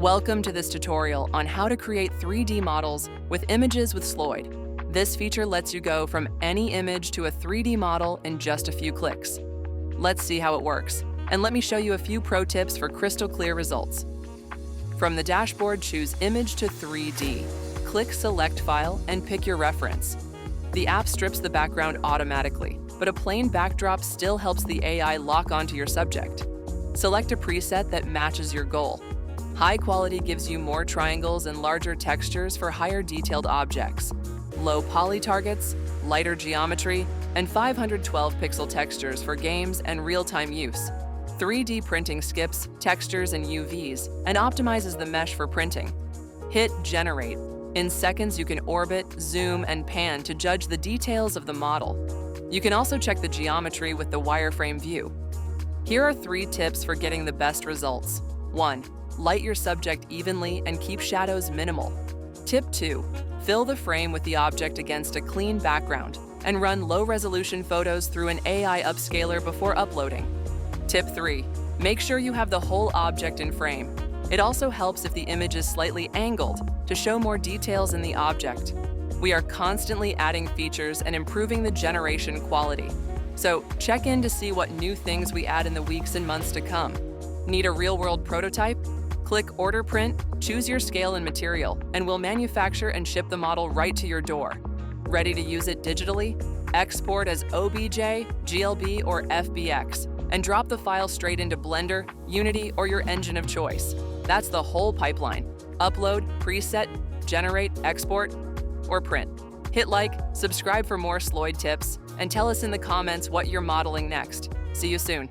Welcome to this tutorial on how to create 3D models with images with Sloyd. This feature lets you go from any image to a 3D model in just a few clicks. Let's see how it works, and let me show you a few pro tips for crystal clear results. From the dashboard, choose Image to 3D. Click Select File and pick your reference. The app strips the background automatically, but a plain backdrop still helps the AI lock onto your subject. Select a preset that matches your goal. High quality gives you more triangles and larger textures for higher detailed objects. Low poly targets, lighter geometry, and 512 pixel textures for games and real-time use. 3D printing skips textures and UVs and optimizes the mesh for printing. Hit Generate. In seconds, you can orbit, zoom, and pan to judge the details of the model. You can also check the geometry with the wireframe view. Here are 3 tips for getting the best results. 1. Light your subject evenly and keep shadows minimal. Tip 2. Fill the frame with the object against a clean background and run low-resolution photos through an AI upscaler before uploading. Tip 3. Make sure you have the whole object in frame. It also helps if the image is slightly angled to show more details in the object. We are constantly adding features and improving the generation quality. So check in to see what new things we add in the weeks and months to come. Need a real-world prototype? Click Order Print, choose your scale and material, and we'll manufacture and ship the model right to your door. Ready to use it digitally? Export as OBJ, GLB, or FBX, and drop the file straight into Blender, Unity, or your engine of choice. That's the whole pipeline. Upload, preset, generate, export, or print. Hit like, subscribe for more Sloyd tips, and tell us in the comments what you're modeling next. See you soon.